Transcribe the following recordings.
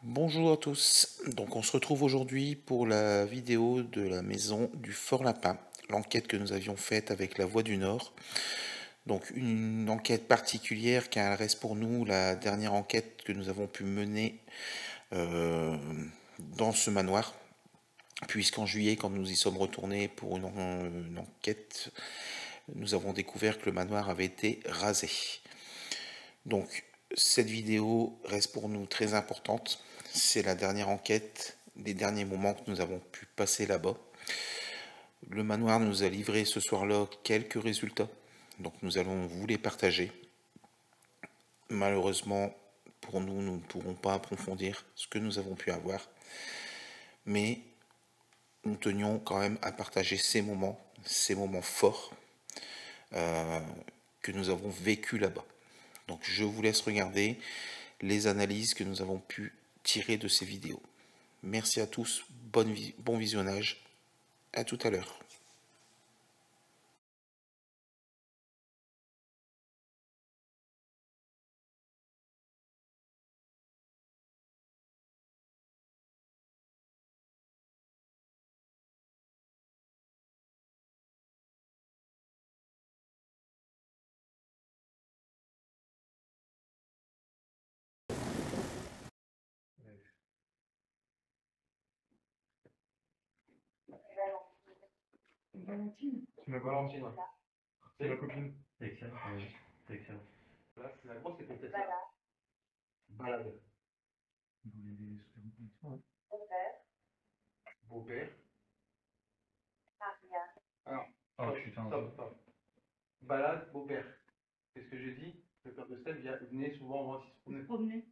Bonjour à tous, donc on se retrouve aujourd'hui pour la vidéo de la maison du Fort Lapin, l'enquête que nous avions faite avec la Voix du Nord. Donc une enquête particulière car elle reste pour nous la dernière enquête que nous avons pu mener dans ce manoir, puisqu'en juillet, quand nous y sommes retournés pour une enquête, nous avons découvert que le manoir avait été rasé. Donc cette vidéo reste pour nous très importante. C'est la dernière enquête, les derniers moments que nous avons pu passer là-bas. Le manoir nous a livré ce soir-là quelques résultats, donc nous allons vous les partager. Malheureusement, pour nous, nous ne pourrons pas approfondir ce que nous avons pu avoir, mais nous tenions quand même à partager ces moments forts que nous avons vécus là-bas. Donc je vous laisse regarder les analyses que nous avons pu tirer de ces vidéos. Merci à tous, bon visionnage, à tout à l'heure. Valentine. C'est ma Valentine, ouais. C'est ma copine. C'est excellent. C'est excellent. Là, c'est la grosse, c'était peut-être ça. Balade. Beau-père. Alors, Oh stop, putain. stop. Balade, beau-père. Qu'est-ce que j'ai dit? Le père de Steph venait souvent voir s'il se promenait.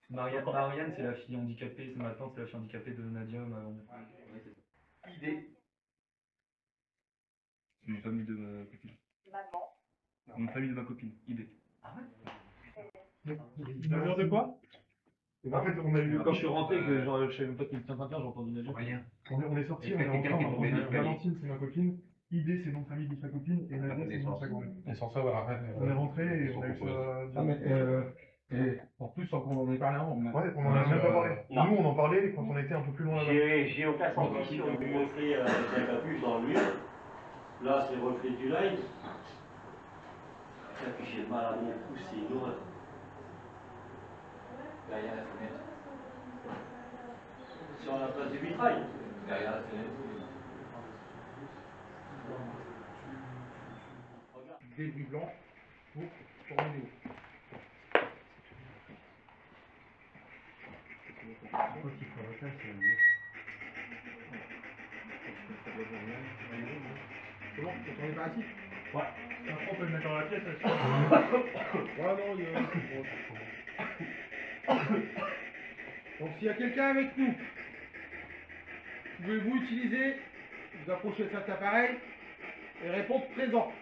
Marianne, c'est la fille handicapée. Ma tante, c'est la fille handicapée de Nadia. Idée. C'est une famille de ma copine. Une famille de ma copine. Idée. Ah ouais. De quoi? En fait, on a eu. Quand je suis rentré, que je savais même pas qu'il était 21, j'ai entendu Nadia. Rien. On est sorti, on est rentré, on a Valentine, c'est ma copine. Idée, c'est nom de famille de sa copine. Et Nadia, c'est nom de sa copine. Et sans ça, voilà. On est rentré et on a eu ça. Et en plus, sans qu'on en ait parlé avant. Ouais, on en a même pas parlé. Nous, on en parlait quand on était un peu plus loin là-bas. J'ai aucun senti sur le reflet avec la capuche dans le mur. Là, c'est le reflet du light. Et puis j'ai mal à mon cou, c'est une horreur. Derrière la fenêtre. Sur la place du vitrail. Derrière la fenêtre. débris blancs pour former les hauts. C'est bon, on est par ici? Ouais. Après, on peut le mettre dans la pièce. Ouais, non, Donc, s'il y a quelqu'un avec nous, pouvez-vous utiliser, vous approchez de cet appareil et répondre présent.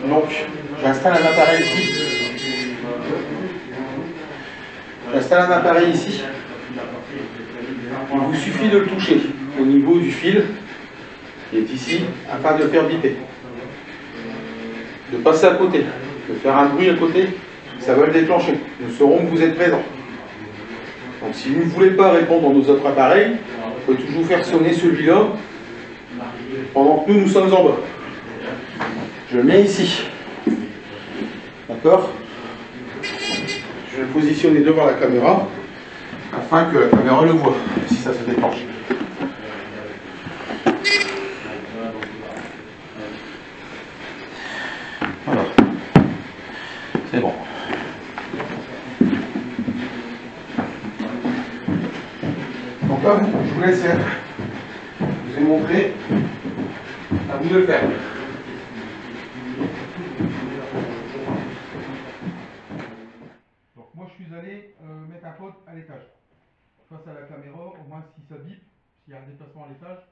Donc, j'installe un appareil ici. J'installe un appareil ici. Il vous suffit de le toucher au niveau du fil qui est ici afin de le faire biper. De passer à côté, de faire un bruit à côté, ça va le déclencher. Nous saurons que vous êtes présent. Donc si vous ne voulez pas répondre dans nos autres appareils, vous pouvez toujours faire sonner celui-là pendant que nous sommes en bas. Je le mets ici. D'accord? Je vais le positionner devant la caméra afin que la caméra le voit si ça se déclenche. Voilà. C'est bon. Donc là, je vous laisse faire. Je vous ai montré. À vous de le faire. Donc moi je suis allé mettre un pote à l'étage. Face à la caméra, au moins si ça bip, s'il y a un déplacement à l'étage,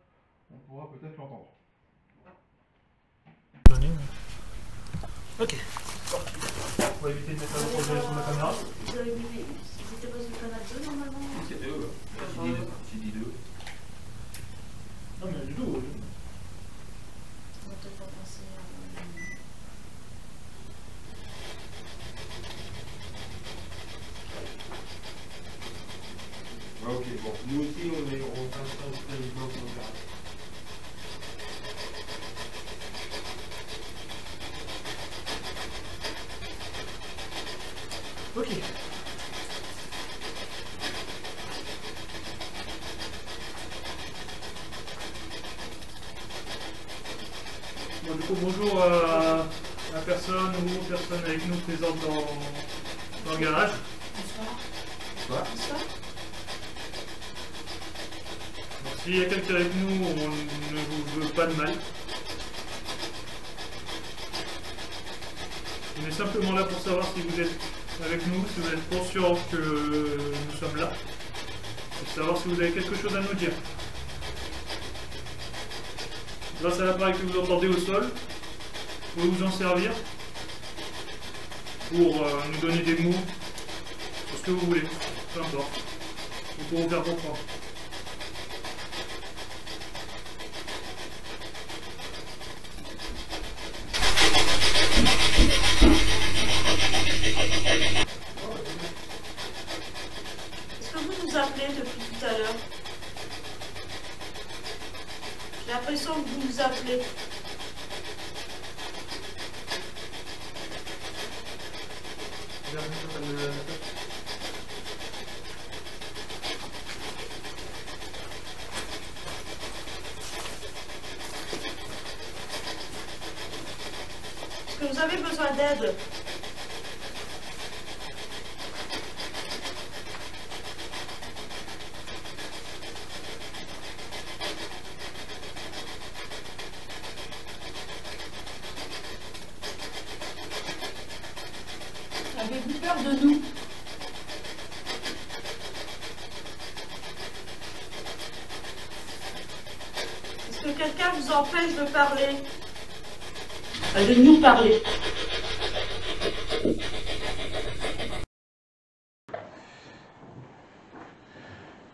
on pourra peut-être l'entendre. Ok. On va éviter de mettre un projet sur la caméra. Vous avez vu, c'était pas sur le canal 2 normalement? C'était eux. J'ai dit deux. Non mais du tout. On va peut-être pas penser à... Ah, ok, bon. Nous aussi, on s'installe quasiment sur le terrain. Ok. Bon, du coup, bonjour à personne ou personne avec nous présente dans le garage. Bonsoir. Bonsoir. Donc, s'il y a quelqu'un avec nous, on ne vous veut pas de mal. On est simplement là pour savoir si vous êtes avec nous, si vous êtes conscient que nous sommes là, et savoir si vous avez quelque chose à nous dire. Grâce à l'appareil que vous entendez au sol, vous pouvez vous en servir pour nous donner des mots sur ce que vous voulez, peu importe, ou pour vous faire comprendre. Est-ce que vous nous appelez depuis tout à l'heure? J'ai l'impression que vous nous appelez. Est-ce que vous avez besoin d'aide? Avez-vous peur de nous? Est-ce que quelqu'un vous empêche de parler? De nous parler?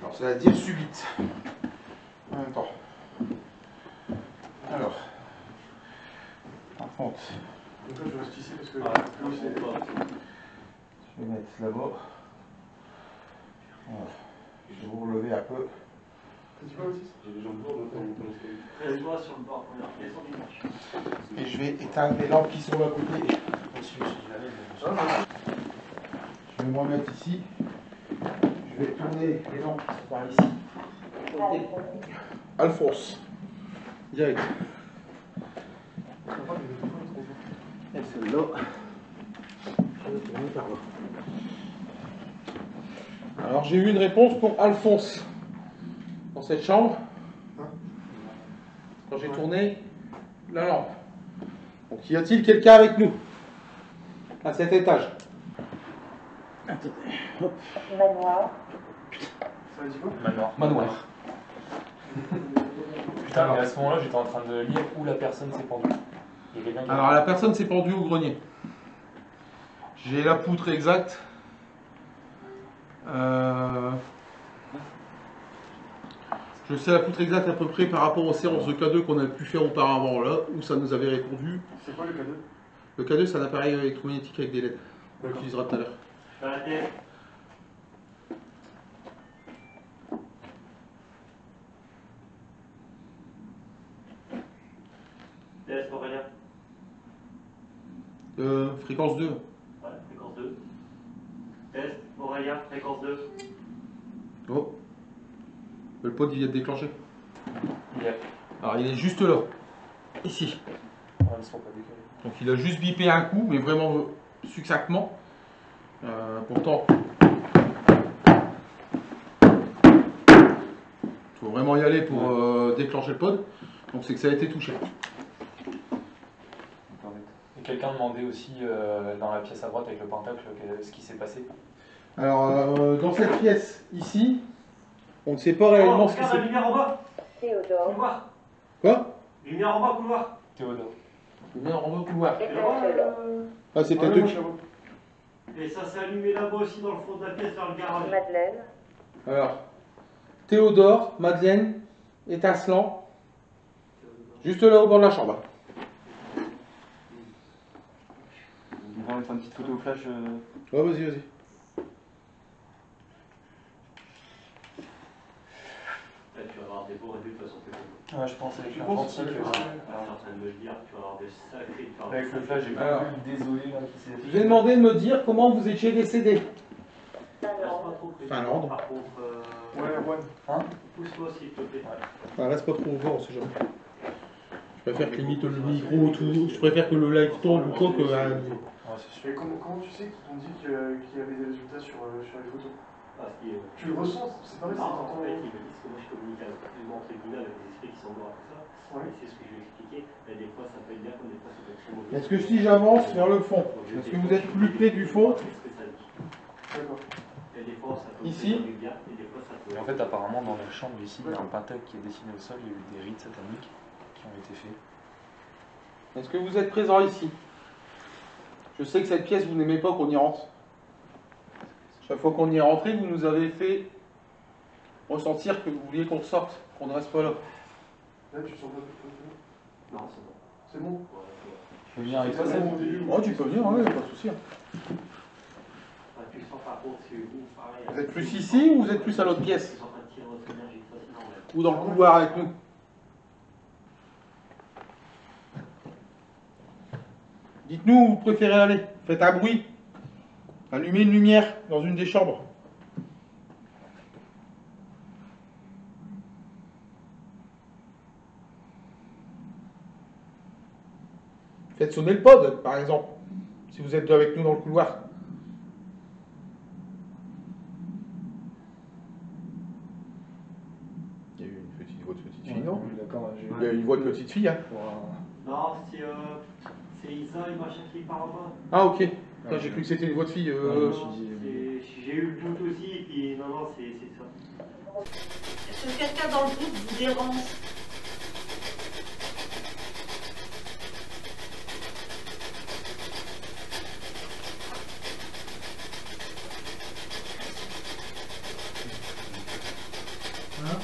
Alors ça va dire subite. En même temps. Alors. Par contre. Donc là je reste ici parce que je vais mettre là-bas. Voilà. Je vais vous relever un peu. dis pas aussi? J'ai les jambes lourdes, Très-toi sur le bord, première pièce en dimanche. Et je vais éteindre les lampes qui sont à côté. Je Je vais me remettre ici. Je vais tourner les lampes qui sont par ici. Alphonse. Direct. Et celle-là. Je vais tourner par là. Alors j'ai eu une réponse pour Alphonse. Dans cette chambre. Quand j'ai tourné la lampe. Donc y a-t-il quelqu'un avec nous? À cet étage. Attendez. Hop. Manoir. Ça dit quoi? Manoir. Putain, mais à ce moment-là, j'étais en train de lire où la personne s'est pendue. Il y a quelqu'un qui Alors la personne s'est pendue au grenier. J'ai la poutre exacte. Je sais la poutre exacte à peu près par rapport aux séances de K2 qu'on a pu faire auparavant là, où ça nous avait répondu. C'est quoi le K2? Le K2 c'est un appareil électromagnétique avec des LED. On l'utilisera tout à l'heure. Test, Aurélien. Fréquence 2. Ouais, fréquence 2. Test, Aurélien, fréquence 2. Oh. Le pod il vient de déclencher. Yep. Alors il est juste là. Ici. Ouais, ils sont pas décalés. Donc il a juste bipé un coup, mais vraiment succinctement. Pourtant, il faut vraiment y aller pour déclencher le pod. Donc c'est que ça a été touché. Et quelqu'un demandait aussi dans la pièce à droite avec le pentacle ce qui s'est passé. Alors dans cette pièce ici, on ne sait pas réellement ce qui regarde la s'est... lumière en bas. Théodore. Couloir. Quoi? Lumière en bas, couloir. Théodore. Lumière en bas au couloir. Étincelant. Ah c'est peut-être eux qui... Et ça s'est allumé là-bas aussi dans le fond de la pièce, vers le garage. Madeleine. Alors, Théodore, Madeleine, étincelant, juste là au bord de la chambre. On va mettre une petite photo au flash. Ouais, vas-y, vas-y. Là, tu vas avoir des beaux résultats sur tes photos. Ouais, je pense avec Tu la penses quantique. que- Alors, tu es en train de me le dire, tu vas avoir des sacrés... Avec le flash, j'ai Alors. pas vu le désolé là qui s'est. Je vous ai demandé de me dire comment vous étiez décédé. Finlande. Par contre, Ouais. pousse-moi s'il te plaît. Enfin, reste pas trop ouvert, on sait jamais. Je préfère que limite le micro, tout. Je préfère que le live tombe ou quoi que. Ouais, c'est sûr. Et comment tu sais qu'ils t'ont dit qu'il y avait des résultats sur les photos? Parce que... Tu le ressens, c'est pas vrai, c'est Non, en t'entends. fait, ils me disent que moi je communique avec plus ou moins entre guillemets avec des esprits qui sont morts et tout ça. Ouais. Et c'est ce que je vais expliquer. Et des fois ça peut être bien, comme des fois ça peut être très mauvais. Est-ce que si j'avance vers le fond, est-ce que vous êtes plus près du fond? Qu'est-ce que ça dit? D'accord. Et des fois ça peut Ici. être bien, et des fois ça peut... Et en fait, apparemment, dans leur chambre ici, il y a un pentacle qui est dessiné au sol, il y a eu des rites sataniques qui ont été faits. Est-ce que vous êtes présent ici? Je sais que cette pièce, vous n'aimez pas qu'on y rentre. Chaque fois qu'on y est rentré, vous nous avez fait ressentir que vous vouliez qu'on sorte, qu'on ne reste pas là. Là, tu sens pas de photo? Non, c'est bon. C'est bon? Ouais, c'est bon. Je peux venir avec toi, C'est Seb? bon au début. Oh, tu peux venir, ouais, pas de souci. Ah, tu sens par contre que vous, pareil... Vous êtes plus ici ou vous êtes plus à l'autre pièce? Ils sont en train de tirer votre énergie, ça c'est normal. Ou dans le couloir avec nous? Dites-nous où vous préférez aller. Faites un bruit. Allumez une lumière dans une des chambres. Faites sonner le pod, par exemple, si vous êtes avec nous dans le couloir. Il y a eu une petite voix de petite fille, non? D'accord, Il y a eu une voix de petite fille, hein? Non, c'est Isa et machin qui parlent en bas. Ah, ok. Putain, j'ai cru que c'était une voix de fille. J'ai eu le doute aussi, et puis non, c'est ça. Est-ce que quelqu'un dans le groupe vous dérange? Hein?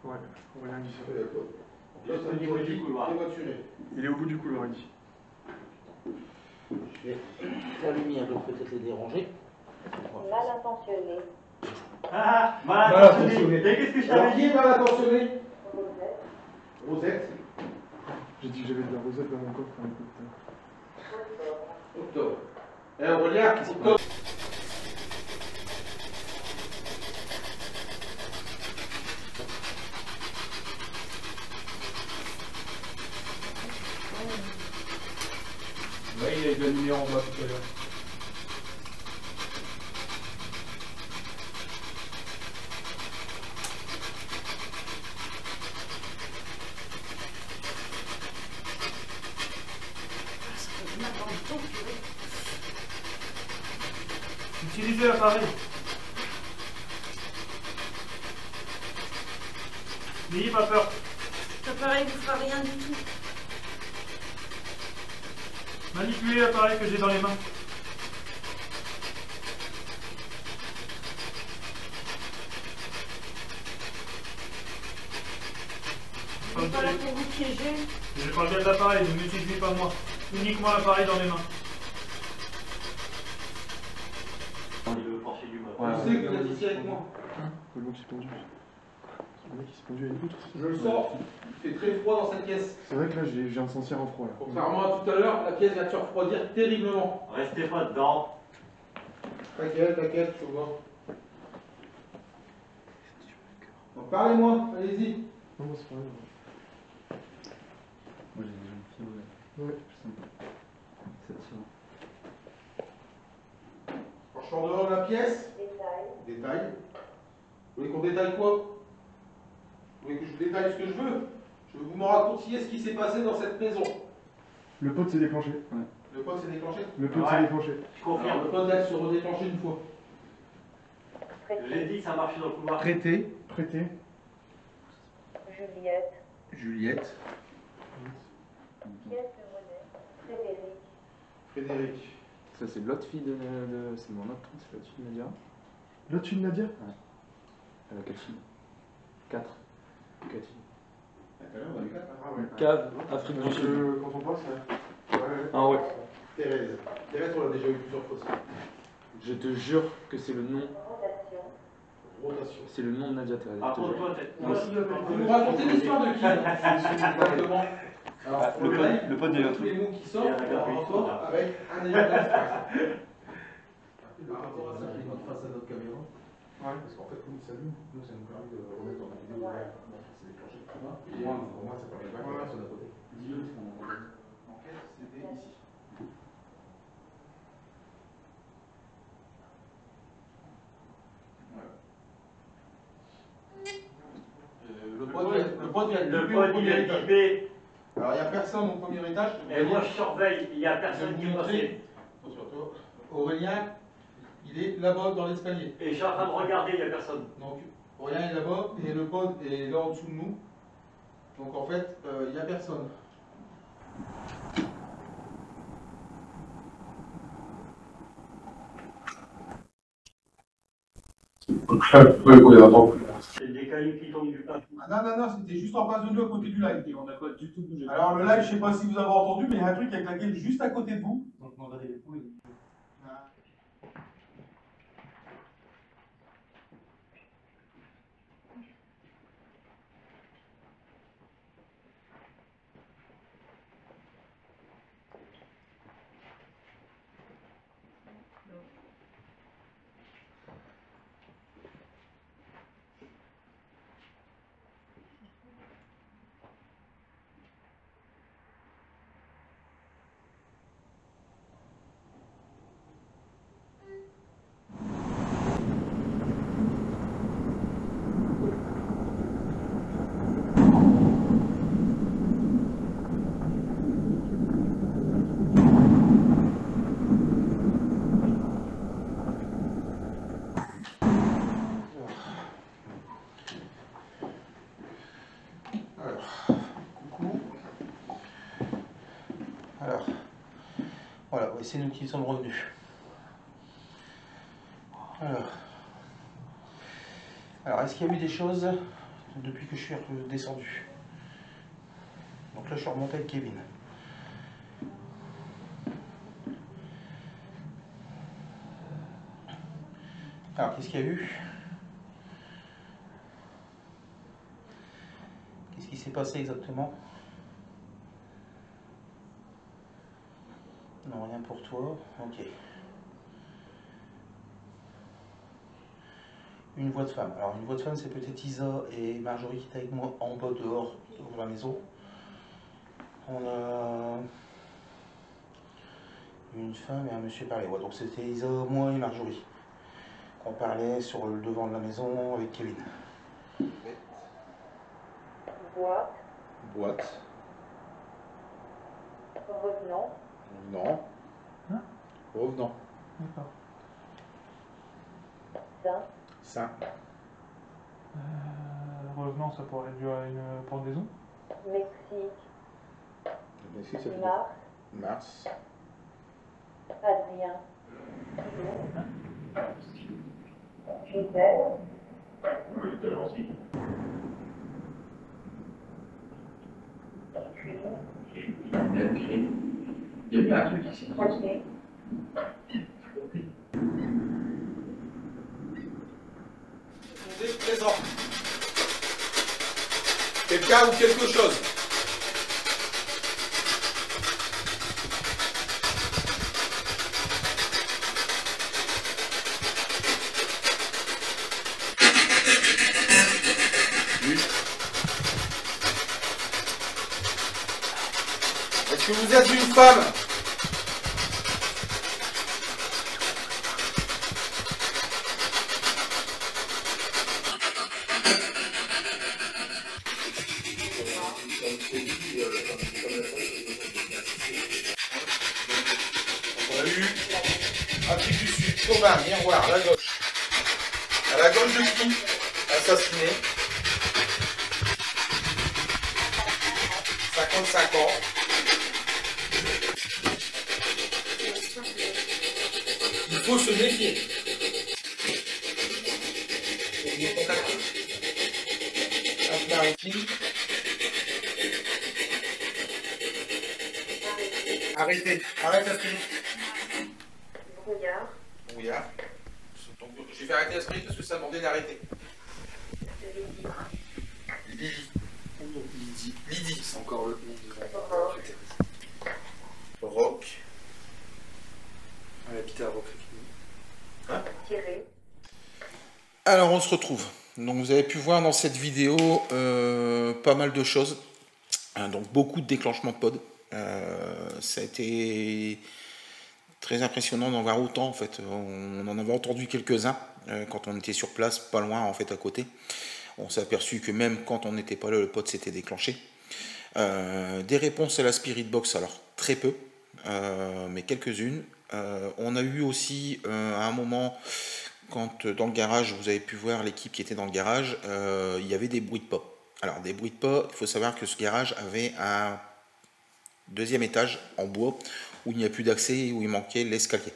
Ouais, on va l'indiquer. Juste au niveau du couloir. Il est au bout du couloir ici. La lumière doit peut-être les déranger. Mal intentionné. Ah, mal intentionné. Et qu'est-ce que je t'avais dit? Mal intentionné. Rosette. Rosette. J'ai dit que j'avais de la rosette dans mon coffre. Octobre. Eh, Aurélien, octobre. Oui, il y a eu de la lumière en bas tout à l'heure. Utilisez l'appareil. N'ayez pas peur. L'appareil ne vous fera rien du tout. Manipulez l'appareil que j'ai dans les mains. Je suis pas là pour vous piéger. Je parle bien de l'appareil, ne m'utilisez pas moi. Uniquement l'appareil dans les mains. Le forcer du bas. Tu sais que vous êtes ici avec moi. Le mec qui s'est pendu. Le mec qui s'est pendu à une poutre. Je le sens. Il fait très froid dans cette pièce. C'est vrai que là, j'ai un sentir un froid. Là. Contrairement à tout à l'heure, la pièce vient de se refroidir terriblement. Restez pas dedans. T'inquiète, t'inquiète, je vois. Donc parlez-moi, allez-y. Non, moi, c'est pas grave. Moi, j'ai déjà une fibre. Ouais, je sens pas. Ça tire. Quand je suis en dehors de la pièce, détail. Vous voulez qu'on détaille quoi? Vous voulez que je vous détaille ce que je veux? Je veux que vous me racontiez ce qui s'est passé dans cette maison. Le pod s'est déclenché. Ouais. Le pod s'est déclenché? Le pod s'est déclenché. Je confirme. Alors, le pod là se redéclenché une fois. Je l'ai dit, ça marchait dans le couloir. Prêté. Prêté. Juliette. Juliette. Pièce de monnaie. Frédéric. Frédéric. Ça, c'est l'autre fille de. C'est mon autre truc, c'est l'autre fille de Nadia. L'autre fille de Nadia? Ouais. Elle a 4 filles. 4. 4 filles. Ah ouais. Cave, Afrique du Sud. Quand on passe, Ah ouais. Thérèse. Thérèse, on l'a déjà eu plusieurs fois. Je te jure que c'est le nom. Rotation. Rotation. C'est le nom de Nadia Thérèse. Par contre, toi, t'es. Vous nous racontez l'histoire de qui exactement? Alors, le pod, il y a un tous les truc. mots qui sortent en rapport avec un événement. Par rapport à ça, il est face à notre caméra. Ouais, parce qu'en fait, comme il s'allume, nous, ça nous permet de remettre dans la vidéo derrière comment ça s'est déclenché. Et pour moi, ça permet pas qu'il y ait personne à côté. Dis-le, parce qu'on entend. L'enquête, c'était ici. Le pod, il est équipé. Alors, il n'y a personne au premier étage. Et moi, je surveille. Il n'y a personne qui est passé. Attention, toi. Aurélien, il est là-bas dans l'escalier. Et je suis en train de regarder, il n'y a personne. Donc, Aurélien est là-bas et le pod est là en dessous de nous. Donc, en fait, il n'y a personne. C'est des cailloux qui tombent du plafond. Ah non, c'était juste en face de nous, à côté du live. Et on n'a pas du tout bougé. Alors, le live, je ne sais pas si vous avez entendu, mais il y a un truc qui a claqué juste à côté de vous. Donc, on va regarder les poules. Voilà, c'est nous qui sommes revenus. Alors est-ce qu'il y a eu des choses depuis que je suis descendu? Donc là, je suis remonté avec Kevin. Alors, qu'est-ce qu'il y a eu? Qu'est-ce qui s'est passé exactement? Non, rien pour toi. Ok. Une voix de femme. Alors, une voix de femme, c'est peut-être Isa et Marjorie qui étaient avec moi en bas dehors de la maison. On a une femme et un monsieur parlaient. Ouais, donc c'était Isa, moi et Marjorie. On parlait sur le devant de la maison avec Kevin. Boîte. Boîte. Revenant. Non. Hein? Revenant. D'accord. Saint. Saint. Revenant, ça pourrait être dû à une pendaison. Mexique. Mexique, ça fait Mars. Mars. Adrien. Gisèle. Roger. Vous êtes présent. Quelqu'un ou quelque chose. Est-ce que vous êtes une femme? On a eu Afrique du Sud, Thomas, miroir, à la gauche. À la gauche de qui? Assassiné. 55 ans. Il faut se méfier. Arrêtez, arrête la spirit. Brouillard. Brouillard. Donc, j'ai fait arrêter la spirit parce que ça demandait d'arrêter. Lydie. Lydie. Lydie, c'est encore le nom de Rock. Elle habitait à Rock. Hein? Thierry. Alors on se retrouve. Donc vous avez pu voir dans cette vidéo pas mal de choses. Donc beaucoup de déclenchements de pod. Ça a été très impressionnant d'en voir autant en fait. On en avait entendu quelques-uns quand on était sur place, pas loin en fait à côté. On s'est aperçu que même quand on n'était pas là, le pod s'était déclenché. Des réponses à la Spirit Box, alors très peu, mais quelques-unes. On a eu aussi à un moment, quand dans le garage, vous avez pu voir l'équipe qui était dans le garage, il y avait des bruits de pas. Alors des bruits de pas, il faut savoir que ce garage avait un deuxième étage en bois où il n'y a plus d'accès, où il manquait l'escalier.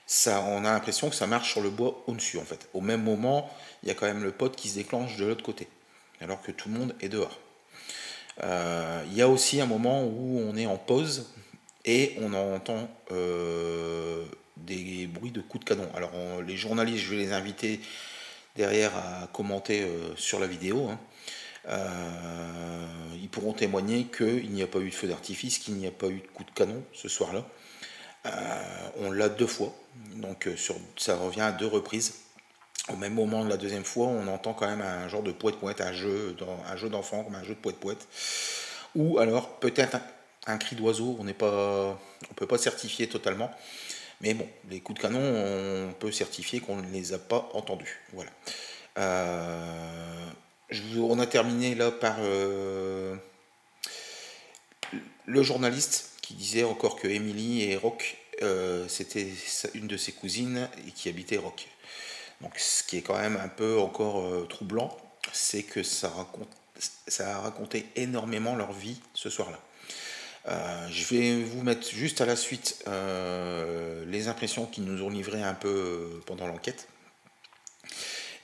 Ça, on a l'impression que ça marche sur le bois au-dessus en fait. Au même moment, il y a quand même le pod qui se déclenche de l'autre côté, alors que tout le monde est dehors. Il y a aussi un moment où on est en pause et on entend des bruits de coups de canon. Alors les journalistes, je vais les inviter derrière à commenter sur la vidéo. Ils pourront témoigner qu'il n'y a pas eu de feu d'artifice, qu'il n'y a pas eu de coup de canon ce soir-là. On l'a 2 fois, donc ça revient à 2 reprises. Au même moment de la deuxième fois, on entend quand même un genre de poète-poète, un jeu d'enfant, comme un jeu de poète-poète. Ou alors peut-être un cri d'oiseau, on peut pas certifier totalement. Mais bon, les coups de canon, on peut certifier qu'on ne les a pas entendus. Voilà. On a terminé là par le journaliste qui disait encore que Émilie et Rock, c'était une de ses cousines et qui habitait Rock. Donc ce qui est quand même un peu encore troublant, c'est que ça a raconté énormément leur vie ce soir-là. Je vais vous mettre juste à la suite les impressions qu'ils nous ont livrées un peu pendant l'enquête.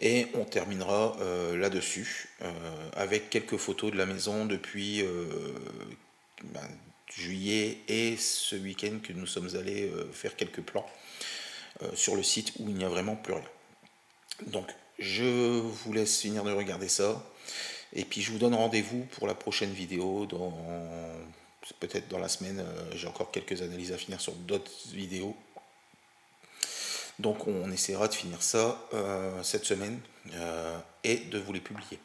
Et on terminera là-dessus avec quelques photos de la maison depuis juillet et ce week-end que nous sommes allés faire quelques plans. sur le site où il n'y a vraiment plus rien. Donc je vous laisse finir de regarder ça, et puis je vous donne rendez-vous pour la prochaine vidéo, peut-être dans la semaine. J'ai encore quelques analyses à finir sur d'autres vidéos. Donc on essaiera de finir ça cette semaine et de vous les publier.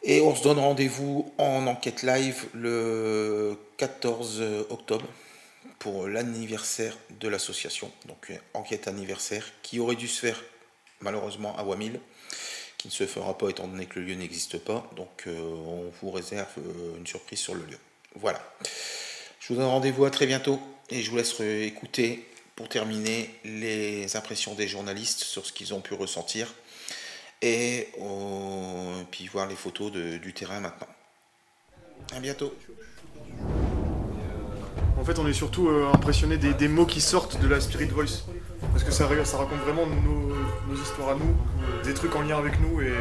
Et on se donne rendez-vous en enquête live le 14 octobre pour l'anniversaire de l'association. Donc enquête anniversaire qui aurait dû se faire malheureusement à Wamil, qui ne se fera pas étant donné que le lieu n'existe pas. Donc on vous réserve une surprise sur le lieu. Voilà. Je vous donne rendez-vous à très bientôt et je vous laisse écouter pour terminer les impressions des journalistes sur ce qu'ils ont pu ressentir. Et puis voir les photos du terrain maintenant. À bientôt. En fait, on est surtout impressionné des mots qui sortent de la Spirit Voice. Parce que ça raconte vraiment nos histoires à nous, des trucs en lien avec nous, et